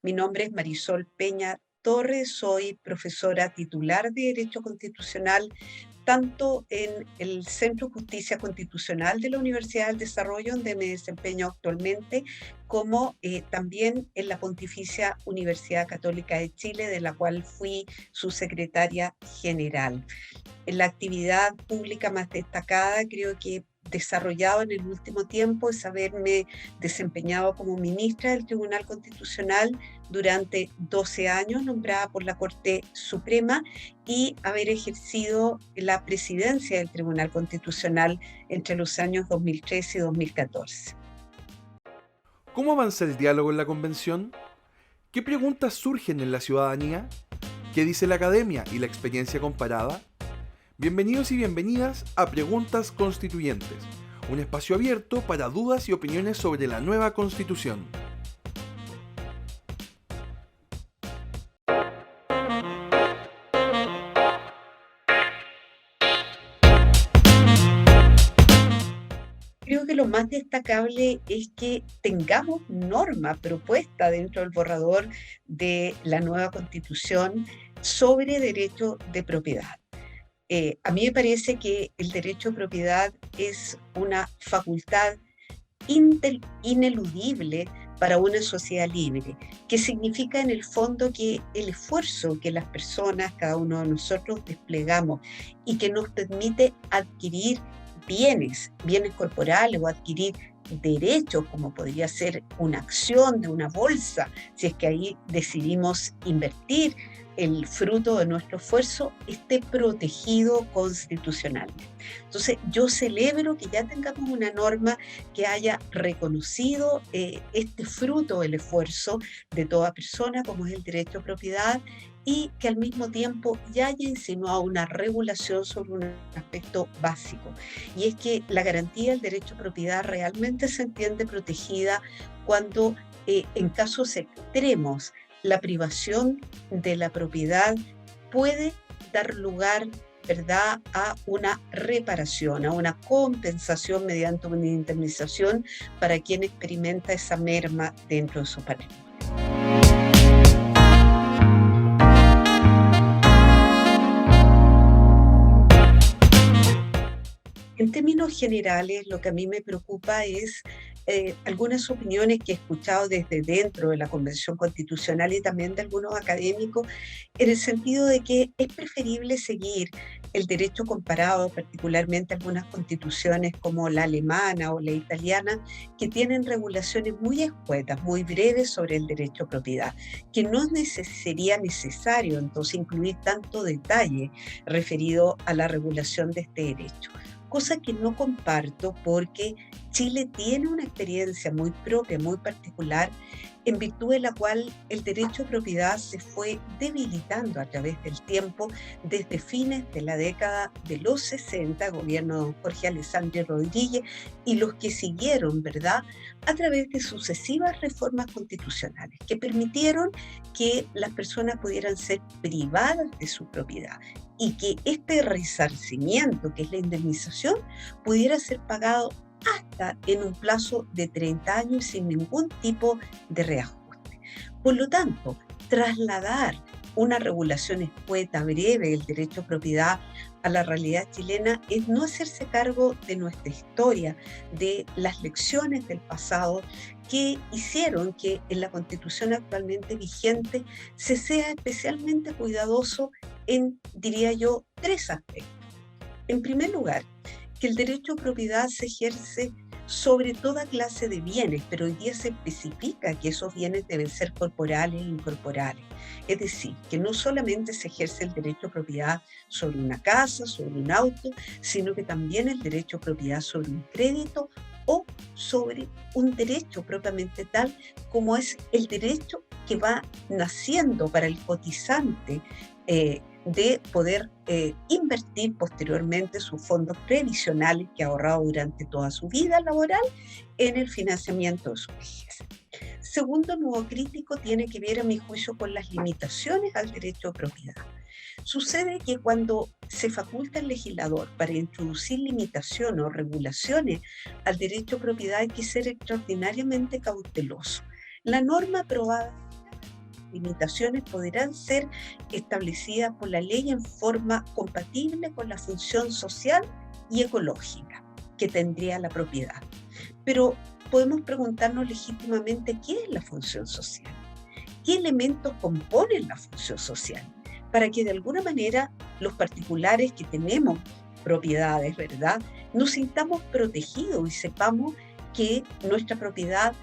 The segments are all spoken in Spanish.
Mi nombre es Marisol Peña Torres, soy profesora titular de Derecho Constitucional tanto en el Centro de Justicia Constitucional de la Universidad del Desarrollo, donde me desempeño actualmente, como también en la Pontificia Universidad Católica de Chile, de la cual fui su secretaria general. En la actividad pública más destacada, creo que desarrollado en el último tiempo, es haberme desempeñado como ministra del Tribunal Constitucional durante 12 años, nombrada por la Corte Suprema, y haber ejercido la presidencia del Tribunal Constitucional entre los años 2013 y 2014. ¿Cómo avanza el diálogo en la convención? ¿Qué preguntas surgen en la ciudadanía? ¿Qué dice la academia y la experiencia comparada? Bienvenidos y bienvenidas a Preguntas Constituyentes, un espacio abierto para dudas y opiniones sobre la nueva Constitución. Creo que lo más destacable es que tengamos norma propuesta dentro del borrador de la nueva Constitución sobre derecho de propiedad. A mí me parece que el derecho de propiedad es una facultad ineludible para una sociedad libre, que significa en el fondo que el esfuerzo que las personas, cada uno de nosotros, desplegamos y que nos permite adquirir bienes corporales o adquirir derechos, como podría ser una acción de una bolsa, si es que ahí decidimos invertir el fruto de nuestro esfuerzo, esté protegido constitucionalmente. Entonces, yo celebro que ya tengamos una norma que haya reconocido este fruto del esfuerzo de toda persona, como es el derecho a propiedad, y que al mismo tiempo ya haya insinuado una regulación sobre un aspecto básico. Y es que la garantía del derecho a propiedad realmente se entiende protegida cuando en casos extremos la privación de la propiedad puede dar lugar, ¿verdad?, a una reparación, a una compensación mediante una indemnización para quien experimenta esa merma dentro de su patrimonio. En términos generales, lo que a mí me preocupa es algunas opiniones que he escuchado desde dentro de la Convención Constitucional y también de algunos académicos, en el sentido de que es preferible seguir el derecho comparado, particularmente algunas constituciones como la alemana o la italiana, que tienen regulaciones muy escuetas, muy breves sobre el derecho a propiedad, que no sería necesario entonces incluir tanto detalle referido a la regulación de este derecho, cosa que no comparto porque Chile tiene una experiencia muy propia, muy particular, en virtud de la cual el derecho a propiedad se fue debilitando a través del tiempo desde fines de la década de los 60, gobierno de Jorge Alessandri Rodríguez, y los que siguieron, ¿verdad?, a través de sucesivas reformas constitucionales que permitieron que las personas pudieran ser privadas de su propiedad y que este resarcimiento, que es la indemnización, pudiera ser pagado hasta en un plazo de 30 años sin ningún tipo de reajuste. Por lo tanto, trasladar una regulación escueta, breve del derecho a propiedad a la realidad chilena es no hacerse cargo de nuestra historia, de las lecciones del pasado que hicieron que en la Constitución actualmente vigente se sea especialmente cuidadoso en, diría yo, tres aspectos. En primer lugar, que el derecho a propiedad se ejerce sobre toda clase de bienes, pero hoy día se especifica que esos bienes deben ser corporales e incorporales. Es decir, que no solamente se ejerce el derecho a propiedad sobre una casa, sobre un auto, sino que también el derecho a propiedad sobre un crédito o sobre un derecho propiamente tal como es el derecho que va naciendo para el cotizante de poder invertir posteriormente sus fondos previsionales que ha ahorrado durante toda su vida laboral en el financiamiento de su vejez. Segundo nuevo crítico tiene que ver, a mi juicio, con las limitaciones al derecho a propiedad. Sucede que cuando se faculta al legislador para introducir limitaciones o regulaciones al derecho a propiedad hay que ser extraordinariamente cauteloso. La norma aprobada limitaciones podrán ser establecidas por la ley en forma compatible con la función social y ecológica que tendría la propiedad. Pero podemos preguntarnos legítimamente qué es la función social, qué elementos componen la función social, para que de alguna manera los particulares que tenemos propiedades, ¿verdad?, nos sintamos protegidos y sepamos que nuestra propiedad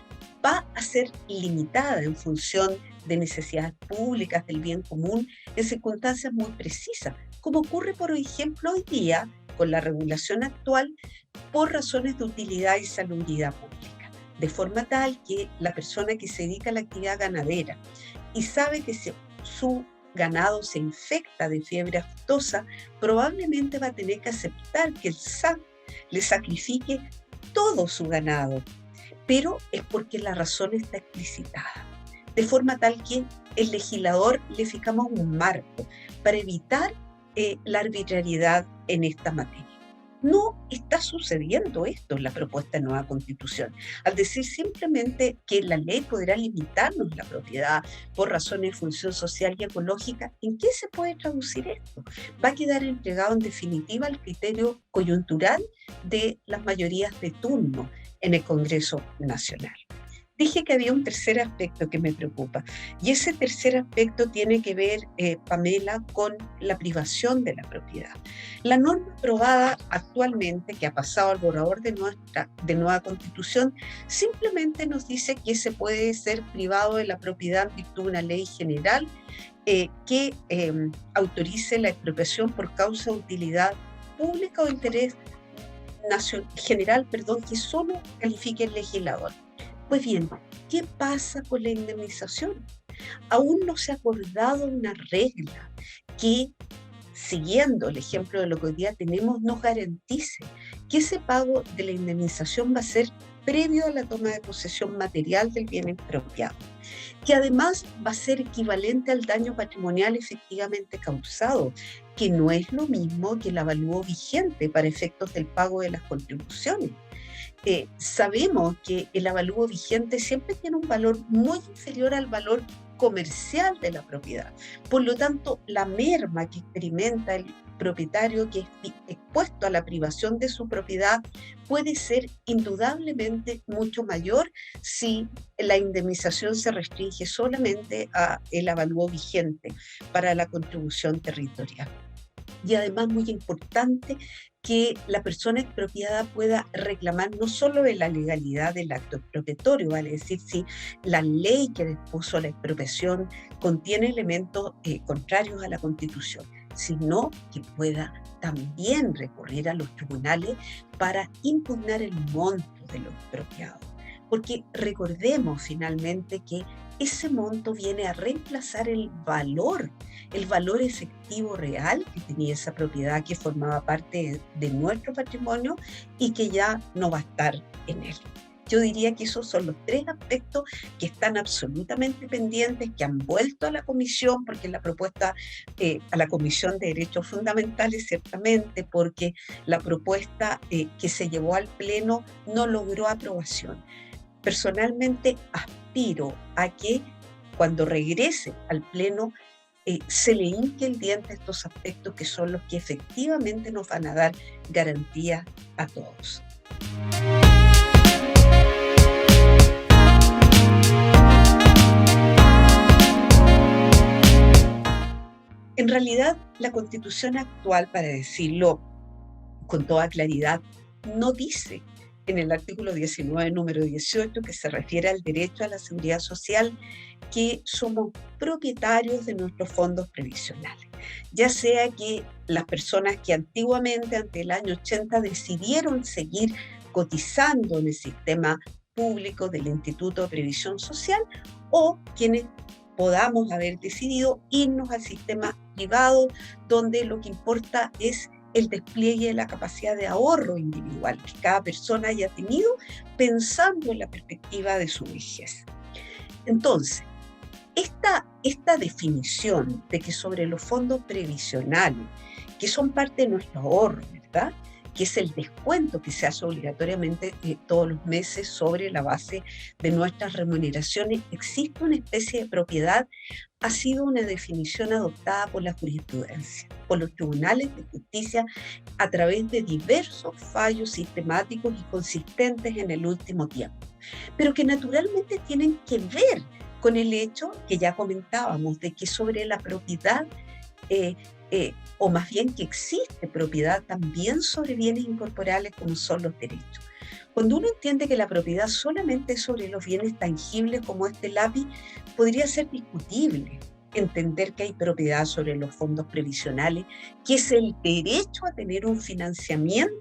va a ser limitada en función de necesidades públicas, del bien común, en circunstancias muy precisas, como ocurre, por ejemplo, hoy día con la regulación actual por razones de utilidad y salubridad pública, de forma tal que la persona que se dedica a la actividad ganadera y sabe que si su ganado se infecta de fiebre aftosa, probablemente va a tener que aceptar que el SAC le sacrifique todo su ganado, pero es porque la razón está explicitada, de forma tal que el legislador le fijamos un marco para evitar la arbitrariedad en esta materia. No está sucediendo esto en la propuesta de nueva Constitución, al decir simplemente que la ley podrá limitarnos la propiedad por razones de función social y ecológica. ¿En qué se puede traducir esto? Va a quedar entregado en definitiva al criterio coyuntural de las mayorías de turno en el Congreso Nacional. Dije que había un tercer aspecto que me preocupa, y ese tercer aspecto tiene que ver, Pamela, con la privación de la propiedad. La norma aprobada actualmente, que ha pasado al borrador de nueva Constitución, simplemente nos dice que se puede ser privado de la propiedad en virtud de una ley general que autorice la expropiación por causa de utilidad pública o interés general, que solo califique el legislador. Pues bien, ¿qué pasa con la indemnización? Aún no se ha acordado una regla que, siguiendo el ejemplo de lo que hoy día tenemos, nos garantice que ese pago de la indemnización va a ser previo a la toma de posesión material del bien expropiado, que además va a ser equivalente al daño patrimonial efectivamente causado, que no es lo mismo que el avalúo vigente para efectos del pago de las contribuciones. Sabemos que el avalúo vigente siempre tiene un valor muy inferior al valor comercial de la propiedad. Por lo tanto, la merma que experimenta el propietario que es expuesto a la privación de su propiedad puede ser indudablemente mucho mayor si la indemnización se restringe solamente al avalúo vigente para la contribución territorial. Y además, muy importante, que la persona expropiada pueda reclamar no solo de la legalidad del acto expropiatorio, vale decir, si la ley que dispuso la expropiación contiene elementos contrarios a la Constitución, sino que pueda también recurrir a los tribunales para impugnar el monto de lo expropiado. Porque recordemos finalmente que ese monto viene a reemplazar el valor efectivo real que tenía esa propiedad que formaba parte de nuestro patrimonio y que ya no va a estar en él. Yo diría que esos son los tres aspectos que están absolutamente pendientes, que han vuelto a la comisión, porque la propuesta a la Comisión de Derechos Fundamentales, ciertamente, porque la propuesta que se llevó al Pleno no logró aprobación. Personalmente aspiro a que cuando regrese al Pleno se le hinque el diente a estos aspectos que son los que efectivamente nos van a dar garantía a todos. En realidad, la Constitución actual, para decirlo con toda claridad, no dice en el artículo 19, número 18, que se refiere al derecho a la seguridad social, que somos propietarios de nuestros fondos previsionales. Ya sea que las personas que antiguamente, ante el año 80, decidieron seguir cotizando en el sistema público del Instituto de Previsión Social, o quienes podamos haber decidido irnos al sistema privado, donde lo que importa es el despliegue de la capacidad de ahorro individual que cada persona haya tenido pensando en la perspectiva de su vejez. Entonces, esta definición de que sobre los fondos previsionales, que son parte de nuestro ahorro, ¿verdad?, que es el descuento que se hace obligatoriamente todos los meses sobre la base de nuestras remuneraciones, existe una especie de propiedad, ha sido una definición adoptada por la jurisprudencia, por los tribunales de justicia a través de diversos fallos sistemáticos y consistentes en el último tiempo, pero que naturalmente tienen que ver con el hecho que ya comentábamos, de que sobre la propiedad, eh, o más bien que existe propiedad también sobre bienes incorporales como son los derechos. Cuando uno entiende que la propiedad solamente es sobre los bienes tangibles como este lápiz, podría ser discutible entender que hay propiedad sobre los fondos previsionales, que es el derecho a tener un financiamiento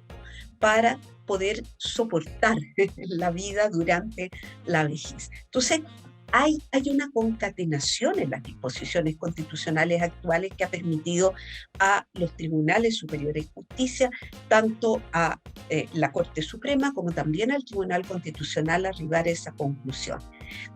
para poder soportar la vida durante la vejez. Entonces, hay una concatenación en las disposiciones constitucionales actuales que ha permitido a los tribunales superiores de justicia, tanto a la Corte Suprema como también al Tribunal Constitucional, arribar a esa conclusión.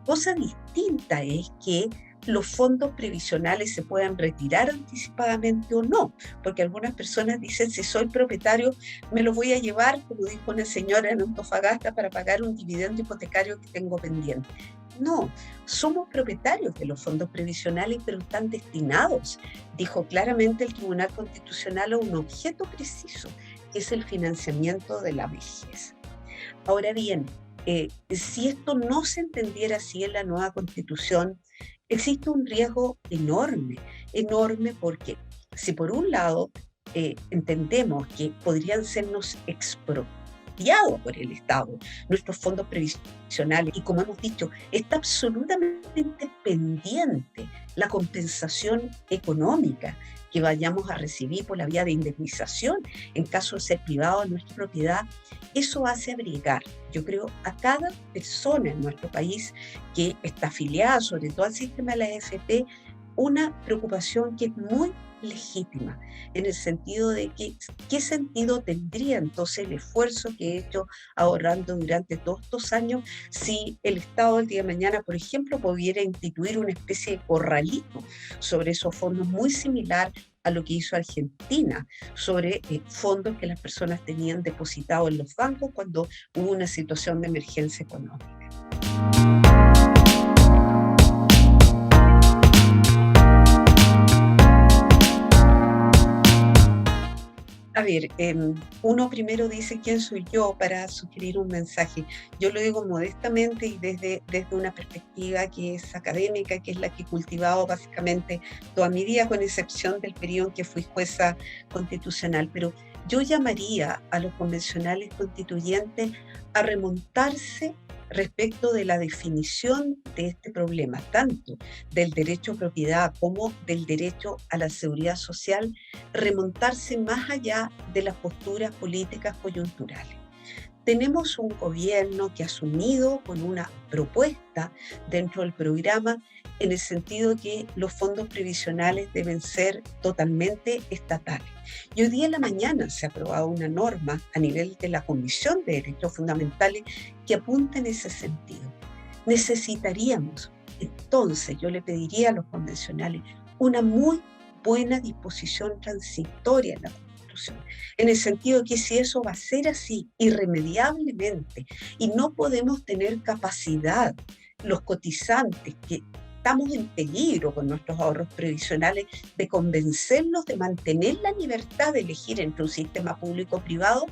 Cosa distinta es que los fondos previsionales se puedan retirar anticipadamente o no, porque algunas personas dicen, si soy propietario, me lo voy a llevar, como dijo una señora en Antofagasta, para pagar un dividendo hipotecario que tengo pendiente. No, somos propietarios de los fondos previsionales, pero están destinados, dijo claramente el Tribunal Constitucional, a un objeto preciso, que es el financiamiento de la vejez. Ahora bien, si esto no se entendiera así en la nueva Constitución, existe un riesgo enorme, enorme, porque si por un lado entendemos que podrían sernos expropiados por el Estado nuestros fondos previsionales, y como hemos dicho, está absolutamente pendiente la compensación económica que vayamos a recibir por la vía de indemnización en caso de ser privado de nuestra propiedad, eso hace abrigar, yo creo, a cada persona en nuestro país que está afiliada, sobre todo al sistema de la AFP, una preocupación que es muy legítima, en el sentido de que, ¿qué sentido tendría entonces el esfuerzo que he hecho ahorrando durante todos estos años si el Estado el día de mañana, por ejemplo, pudiera instituir una especie de corralito sobre esos fondos, muy similar a lo que hizo Argentina sobre fondos que las personas tenían depositados en los bancos cuando hubo una situación de emergencia económica? A ver, uno primero dice quién soy yo para sugerir un mensaje. Yo lo digo modestamente y desde una perspectiva que es académica, que es la que he cultivado básicamente toda mi vida, con excepción del periodo en que fui jueza constitucional. Pero yo llamaría a los convencionales constituyentes a remontarse respecto de la definición de este problema, tanto del derecho a propiedad como del derecho a la seguridad social, remontarse más allá de las posturas políticas coyunturales. Tenemos un gobierno que ha asumido con una propuesta dentro del programa en el sentido que los fondos previsionales deben ser totalmente estatales. Y hoy día en la mañana se ha aprobado una norma a nivel de la Comisión de Derechos Fundamentales que apunta en ese sentido. Necesitaríamos, entonces, yo le pediría a los convencionales una muy buena disposición transitoria en la Constitución, en el sentido de que si eso va a ser así irremediablemente y no podemos tener capacidad, los cotizantes que estamos en peligro con nuestros ahorros previsionales, de convencerlos de mantener la libertad de elegir entre un sistema público o privado,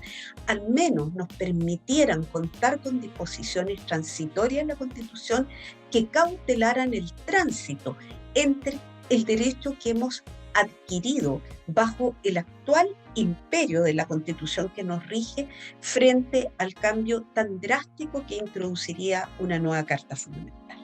al menos nos permitieran contar con disposiciones transitorias en la Constitución que cautelaran el tránsito entre el derecho que hemos adquirido bajo el actual imperio de la Constitución que nos rige frente al cambio tan drástico que introduciría una nueva Carta Fundamental.